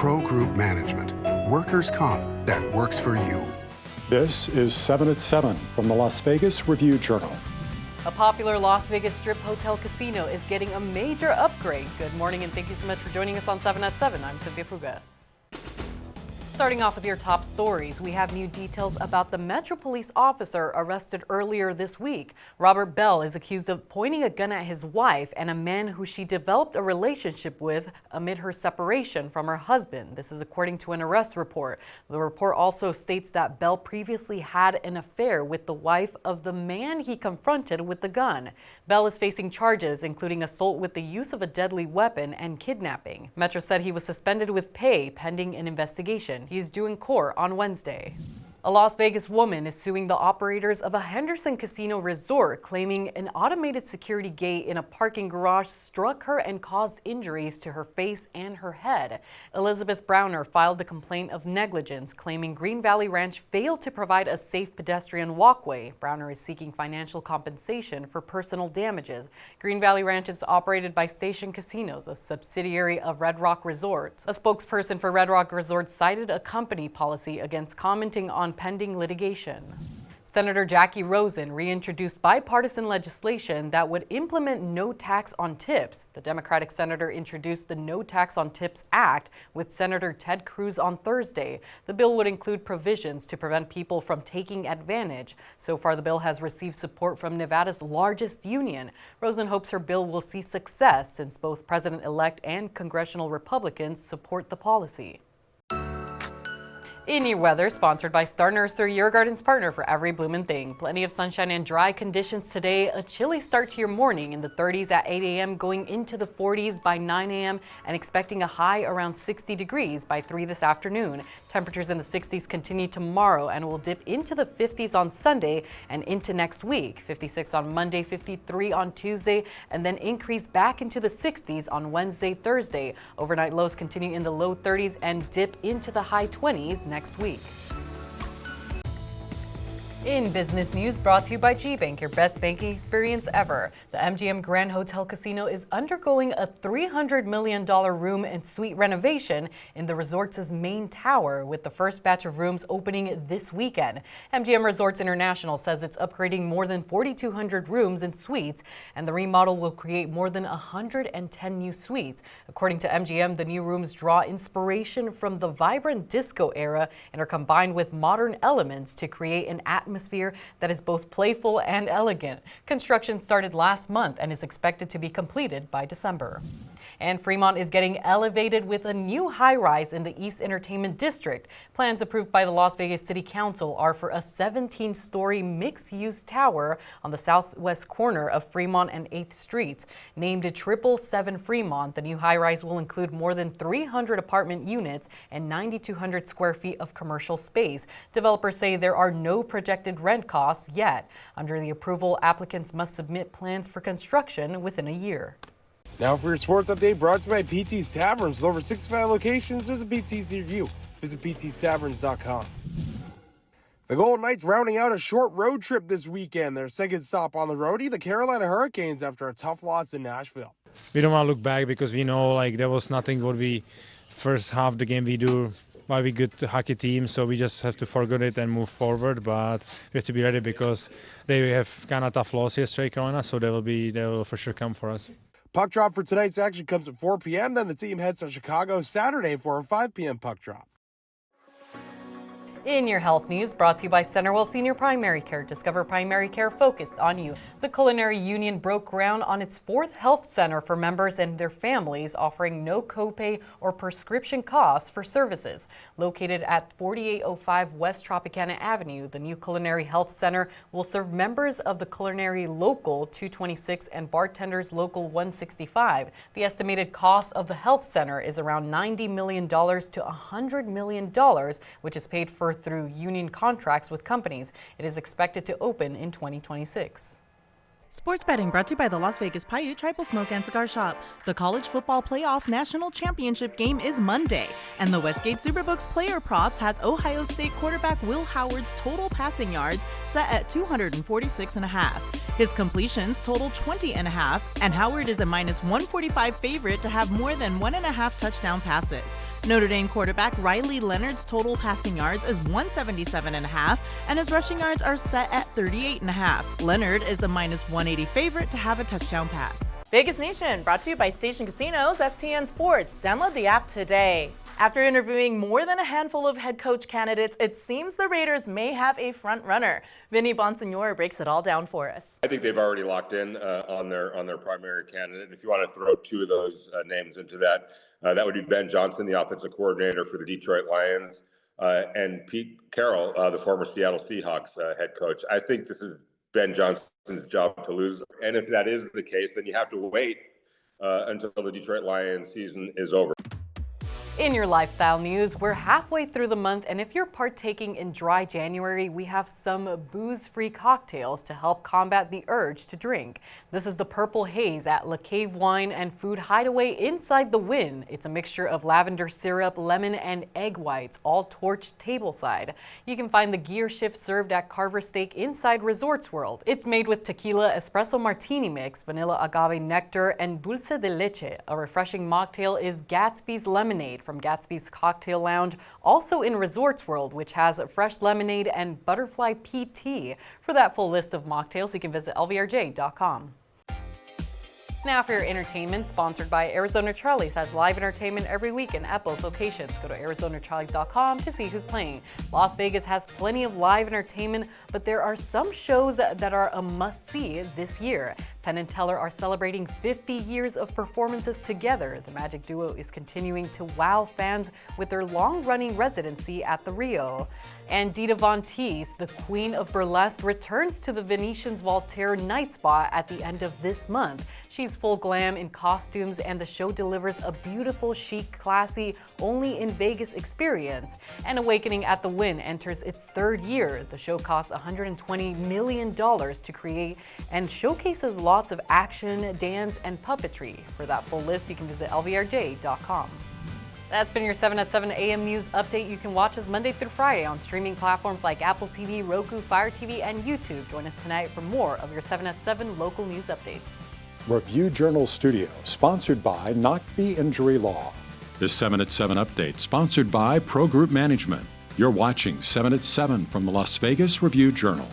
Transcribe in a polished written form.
Pro Group Management. Workers' comp that works for you. This is 7 at 7 from the Las Vegas Review-Journal. A popular Las Vegas Strip hotel casino is getting a major upgrade. Good morning and thank you so much for joining us on 7 at 7. I'm Cynthia Puga. Starting off with your top stories, we have new details about the Metro Police officer arrested earlier this week. Robert Bell is accused of pointing a gun at his wife and a man who she developed a relationship with amid her separation from her husband. This is according to an arrest report. The report also states that Bell previously had an affair with the wife of the man he confronted with the gun. Bell is facing charges including assault with the use of a deadly weapon and kidnapping. Metro said he was suspended with pay pending an investigation. He is due in court on Wednesday. A Las Vegas woman is suing the operators of a Henderson casino resort, claiming an automated security gate in a parking garage struck her and caused injuries to her face and her head. Elizabeth Browner filed the complaint of negligence, claiming Green Valley Ranch failed to provide a safe pedestrian walkway. Browner is seeking financial compensation for personal damages. Green Valley Ranch is operated by Station Casinos, a subsidiary of Red Rock Resorts. A spokesperson for Red Rock Resorts cited a company policy against commenting on pending litigation. Senator Jackie Rosen reintroduced bipartisan legislation that would implement no tax on tips. The Democratic senator introduced the No Tax on Tips Act with Senator Ted Cruz on Thursday. The bill would include provisions to prevent people from taking advantage. So far, the bill has received support from Nevada's largest union. Rosen hopes her bill will see success since both President-elect and congressional Republicans support the policy. In your weather, sponsored by Star Nursery, your garden's partner for every bloomin' thing. Plenty of sunshine and dry conditions today. A chilly start to your morning in the 30s at 8 a.m., going into the 40s by 9 a.m., and expecting a high around 60 degrees by 3 this afternoon. Temperatures in the 60s continue tomorrow and will dip into the 50s on Sunday and into next week. 56 on Monday, 53 on Tuesday, and then increase back into the 60s on Wednesday, Thursday. Overnight lows continue in the low 30s and dip into the high 20s next week. In business news, brought to you by GBank, your best banking experience ever. The MGM Grand Hotel Casino is undergoing a $300 million room and suite renovation in the resort's main tower, with the first batch of rooms opening this weekend. MGM Resorts International says it's upgrading more than 4,200 rooms and suites, and the remodel will create more than 110 new suites. According to MGM, the new rooms draw inspiration from the vibrant disco era and are combined with modern elements to create an atmosphere that is both playful and elegant. Construction started last month and is expected to be completed by December. And Fremont is getting elevated with a new high-rise in the East Entertainment District. Plans approved by the Las Vegas City Council are for a 17-story mixed-use tower on the southwest corner of Fremont and 8th Streets. Named 777 Fremont, the new high-rise will include more than 300 apartment units and 9,200 square feet of commercial space. Developers say there are no projected rent costs yet. Under the approval, applicants must submit plans for construction within a year. Now for your sports update, brought to you by PT's Taverns. With over 65 locations, there's a PT's near you. Visit ptstaverns.com. The Golden Knights rounding out a short road trip this weekend. Their second stop on the roadie, the Carolina Hurricanes, after a tough loss in Nashville. We don't want to look back because we know there was nothing what we first half the game we do. Why we good hockey team, so we just have to forget it and move forward. But we have to be ready because they have kind of tough loss yesterday, Carolina, so they will for sure come for us. Puck drop for tonight's action comes at 4 p.m. Then the team heads to Chicago Saturday for a 5 p.m. puck drop. In your health news, brought to you by Centerwell Senior Primary Care. Discover primary care focused on you. The Culinary Union broke ground on its 4th health center for members and their families, offering no copay or prescription costs for services. Located at 4805 West Tropicana Avenue, the new Culinary Health Center will serve members of the Culinary Local 226 and Bartenders Local 165. The estimated cost of the health center is around $90 million to $100 million, which is paid for through union contracts with companies. It is expected to open in 2026. Sports betting brought to you by the Las Vegas Paiute Tribal Smoke and Cigar Shop. The College Football Playoff National Championship game is Monday, and the Westgate Superbooks player props has Ohio State quarterback Will Howard's total passing yards set at 246.5. His completions total 20.5, and Howard is a -145 favorite to have more than 1.5 touchdown passes. Notre Dame quarterback Riley Leonard's total passing yards is 177.5, and his rushing yards are set at 38.5. Leonard is the -180 favorite to have a touchdown pass. Vegas Nation, brought to you by Station Casinos, STN Sports. Download the app today. After interviewing more than a handful of head coach candidates, it seems the Raiders may have a front runner. Vinny Bonsignore breaks it all down for us. I think they've already locked in on their primary candidate. And if you want to throw two of those names into that, that would be Ben Johnson, the offensive coordinator for the Detroit Lions, and Pete Carroll, the former Seattle Seahawks head coach. I think this is Ben Johnson's job to lose. And if that is the case, then you have to wait until the Detroit Lions season is over. In your lifestyle news, we're halfway through the month, and if you're partaking in dry January, we have some booze-free cocktails to help combat the urge to drink. This is the Purple Haze at La Cave Wine and Food Hideaway inside the Wynn. It's a mixture of lavender syrup, lemon, and egg whites, all torched tableside. You can find the gear shift served at Carver Steak inside Resorts World. It's made with tequila, espresso martini mix, vanilla agave nectar, and dulce de leche. A refreshing mocktail is Gatsby's Lemonade from Gatsby's Cocktail Lounge, also in Resorts World, which has fresh lemonade and butterfly pea tea. For that full list of mocktails, you can visit lvrj.com. Now for your entertainment, sponsored by Arizona Charlie's, has live entertainment every weekend at both locations. Go to arizonacharlies.com to see who's playing. Las Vegas has plenty of live entertainment, but there are some shows that are a must-see this year. Penn and Teller are celebrating 50 years of performances together. The Magic Duo is continuing to wow fans with their long-running residency at the Rio. And Dita Von Teese, the queen of burlesque, returns to the Venetian's Voltaire Night Spa at the end of this month. She's full glam in costumes, and the show delivers a beautiful, chic, classy, only in Vegas experience. And Awakening at the Wynn enters its third year. The show costs $120 million to create and showcases lots of action, dance, and puppetry. For that full list, you can visit lvrj.com. That's been your 7 at 7 a.m. news update. You can watch us Monday through Friday on streaming platforms like Apple TV, Roku, Fire TV, and YouTube. Join us tonight for more of your 7 at 7 local news updates. Review Journal Studio, sponsored by Knockby Injury Law. This 7 at 7 update, sponsored by Pro Group Management. You're watching 7 at 7 from the Las Vegas Review Journal.